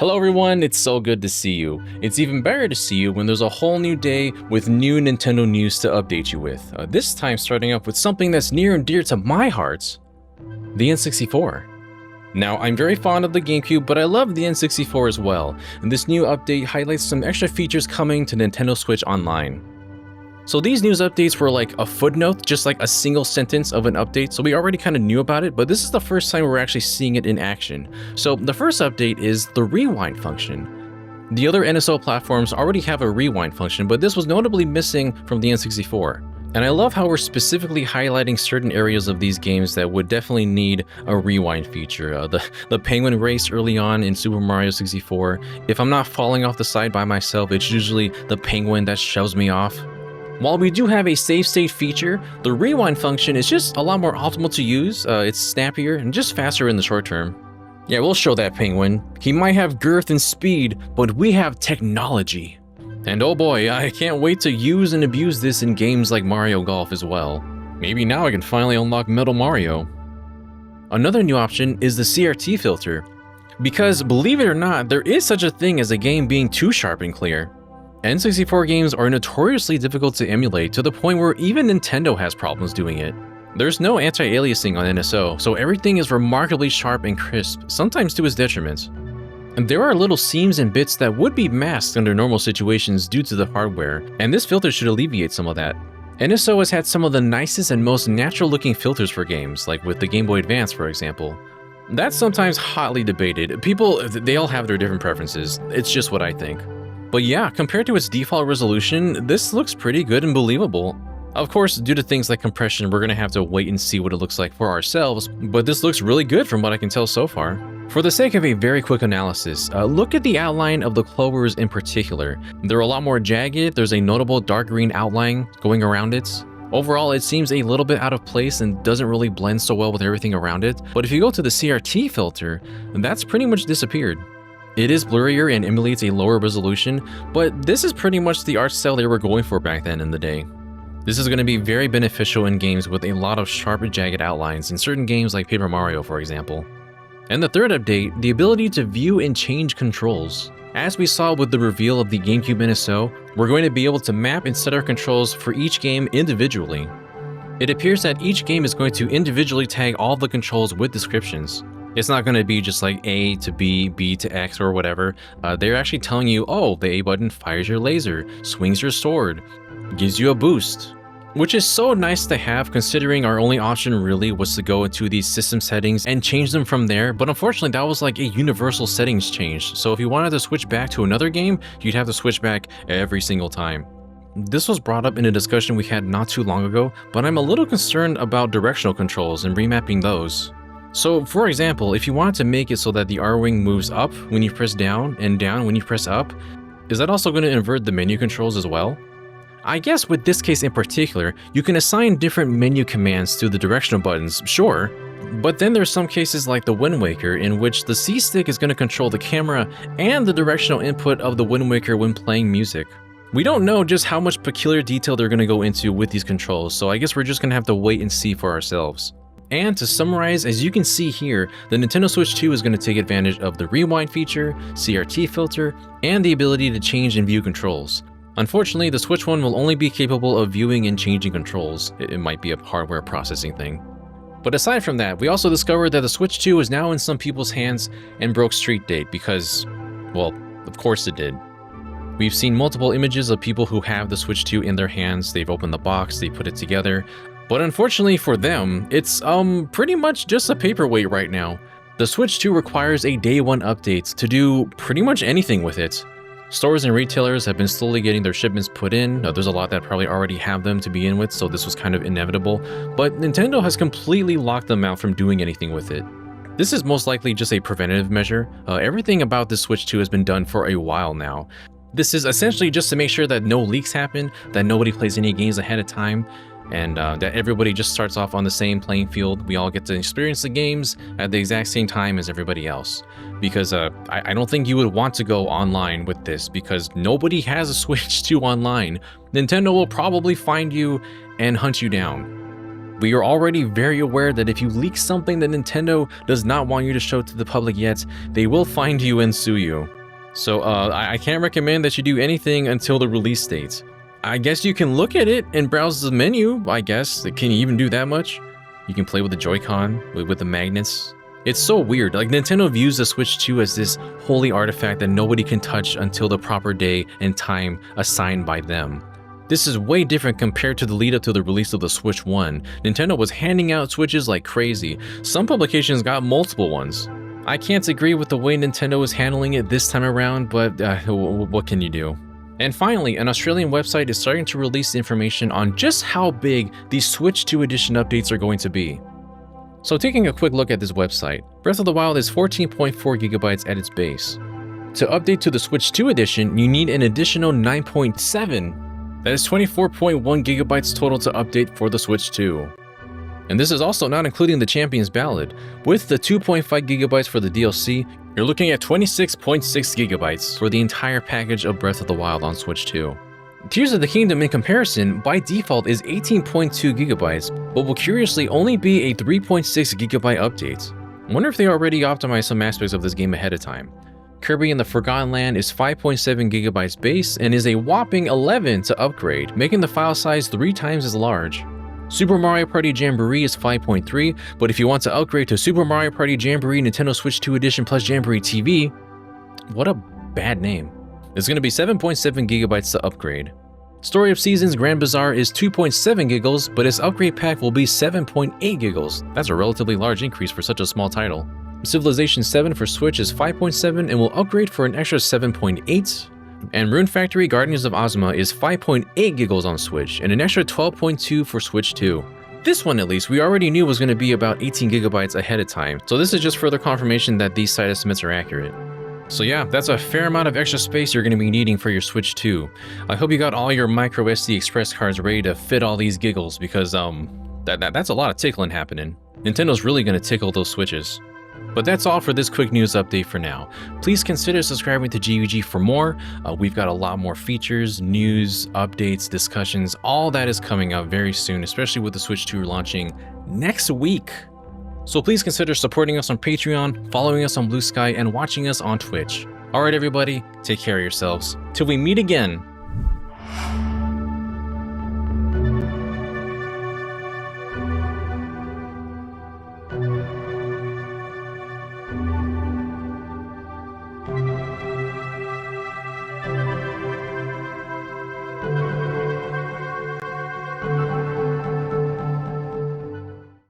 Hello everyone, it's so good to see you. It's even better to see you when there's a whole new day with new Nintendo news to update you with. This time starting off with something that's near and dear to my heart, the N64. Now, I'm very fond of the GameCube, but I love the N64 as well, and this new update highlights some extra features coming to Nintendo Switch Online. So these news updates were like a footnote, just like a single sentence of an update, so we already kind of knew about it, but this is the first time we're actually seeing it in action. So the first update is the rewind function. The other NSO platforms already have a rewind function, but this was notably missing from the N64. And I love how we're specifically highlighting certain areas of these games that would definitely need a rewind feature. The penguin race early on in Super Mario 64. If I'm not falling off the side by myself, it's usually the penguin that shoves me off. While we do have a save state feature, the rewind function is just a lot more optimal to use. It's snappier and just faster in the short term. Yeah, we'll show that penguin. He might have girth and speed, but we have technology. And oh boy, I can't wait to use and abuse this in games like Mario Golf as well. Maybe now I can finally unlock Metal Mario. Another new option is the CRT filter. Because believe it or not, there is such a thing as a game being too sharp and clear. N64 games are notoriously difficult to emulate to the point where even Nintendo has problems doing it. There's no anti-aliasing on NSO, so everything is remarkably sharp and crisp, sometimes to its detriment. And there are little seams and bits that would be masked under normal situations due to the hardware, and this filter should alleviate some of that. NSO has had some of the nicest and most natural looking filters for games, like with the Game Boy Advance for example. That's sometimes hotly debated. People, they all have their different preferences. It's just what I think. But yeah, compared to its default resolution, this looks pretty good and believable. Of course, due to things like compression, we're gonna have to wait and see what it looks like for ourselves, but this looks really good from what I can tell so far. For the sake of a very quick analysis, look at the outline of the clovers in particular. They're a lot more jagged, there's a notable dark green outline going around it. Overall, it seems a little bit out of place and doesn't really blend so well with everything around it, but if you go to the CRT filter, that's pretty much disappeared. It is blurrier and emulates a lower resolution, but this is pretty much the art style they were going for back then in the day. This is going to be very beneficial in games with a lot of sharp jagged outlines in certain games like Paper Mario for example. And the third update, the ability to view and change controls. As we saw with the reveal of the GameCube NSO, we're going to be able to map and set our controls for each game individually. It appears that each game is going to individually tag all the controls with descriptions. It's not going to be just like A to B, B to X or whatever. They're actually telling you, oh, the A button fires your laser, swings your sword, gives you a boost. Which is so nice to have considering our only option really was to go into these system settings and change them from there, but unfortunately that was like a universal settings change. So if you wanted to switch back to another game, you'd have to switch back every single time. This was brought up in a discussion we had not too long ago, but I'm a little concerned about directional controls and remapping those. So for example, if you wanted to make it so that the R-wing moves up when you press down and down when you press up, is that also going to invert the menu controls as well? I guess with this case in particular, you can assign different menu commands to the directional buttons, sure, but then there's some cases like the Wind Waker in which the C-stick is going to control the camera and the directional input of the Wind Waker when playing music. We don't know just how much peculiar detail they're going to go into with these controls, so I guess we're just going to have to wait and see for ourselves. And to summarize, as you can see here, the Nintendo Switch 2 is going to take advantage of the rewind feature, CRT filter, and the ability to change and view controls. Unfortunately, the Switch 1 will only be capable of viewing and changing controls. It might be a hardware processing thing. But aside from that, we also discovered that the Switch 2 is now in some people's hands and broke Street Date because, well, of course it did. We've seen multiple images of people who have the Switch 2 in their hands, they've opened the box, they put it together. But unfortunately for them, it's pretty much just a paperweight right now. The Switch 2 requires a day one update to do pretty much anything with it. Stores and retailers have been slowly getting their shipments put in. There's a lot that probably already have them to begin with, so this was kind of inevitable. But Nintendo has completely locked them out from doing anything with it. This is most likely just a preventative measure. Everything about the Switch 2 has been done for a while now. This is essentially just to make sure that no leaks happen, that nobody plays any games ahead of time, and that everybody just starts off on the same playing field. We all get to experience the games at the exact same time as everybody else. Because I don't think you would want to go online with this because nobody has a Switch 2 online. Nintendo will probably find you and hunt you down. We are already very aware that if you leak something that Nintendo does not want you to show to the public yet, they will find you and sue you. So I can't recommend that you do anything until the release date. I guess you can look at it and browse the menu, I guess. Can you even do that much? You can play with the Joy-Con, with the magnets. It's so weird. Like, Nintendo views the Switch 2 as this holy artifact that nobody can touch until the proper day and time assigned by them. This is way different compared to the lead up to the release of the Switch 1. Nintendo was handing out Switches like crazy. Some publications got multiple ones. I can't agree with the way Nintendo is handling it this time around, but what can you do? And finally, an Australian website is starting to release information on just how big these Switch 2 edition updates are going to be. So taking a quick look at this website, Breath of the Wild is 14.4 gigabytes at its base. To update to the Switch 2 edition, you need an additional 9.7. That is 24.1 gigabytes total to update for the Switch 2. And this is also not including the Champion's Ballad. With the 2.5 gigabytes for the DLC, you're looking at 26.6 gigabytes for the entire package of Breath of the Wild on Switch 2. Tears of the Kingdom in comparison, by default is 18.2 gigabytes, but will curiously only be a 3.6 gigabyte update. I wonder if they already optimized some aspects of this game ahead of time. Kirby and the Forgotten Land is 5.7 gigabytes base and is a whopping 11 to upgrade, making the file size 3 times as large. Super Mario Party Jamboree is 5.3, but if you want to upgrade to Super Mario Party Jamboree Nintendo Switch 2 Edition plus Jamboree TV, what a bad name. It's going to be 7.7 gigabytes to upgrade. Story of Seasons Grand Bazaar is 2.7 giggles, but its upgrade pack will be 7.8 giggles. That's a relatively large increase for such a small title. Civilization 7 for Switch is 5.7 and will upgrade for an extra 7.8. And Rune Factory Guardians of Ozma is 5.8 giggles on Switch and an extra 12.2 for Switch 2. This one, at least, we already knew was going to be about 18 gigabytes ahead of time, so this is just further confirmation that these site estimates are accurate. So yeah, that's a fair amount of extra space you're going to be needing for your Switch 2. I hope you got all your micro SD express cards ready to fit all these giggles, because that's a lot of tickling happening. Nintendo's really going to tickle those Switches. But that's all for this quick news update for now. Please consider subscribing to GUG for more. We've got a lot more features, news, updates, discussions, all that is coming up very soon, especially with the Switch 2 launching next week. So please consider supporting us on Patreon, following us on Bluesky, and watching us on Twitch. Alright everybody, take care of yourselves. Till we meet again.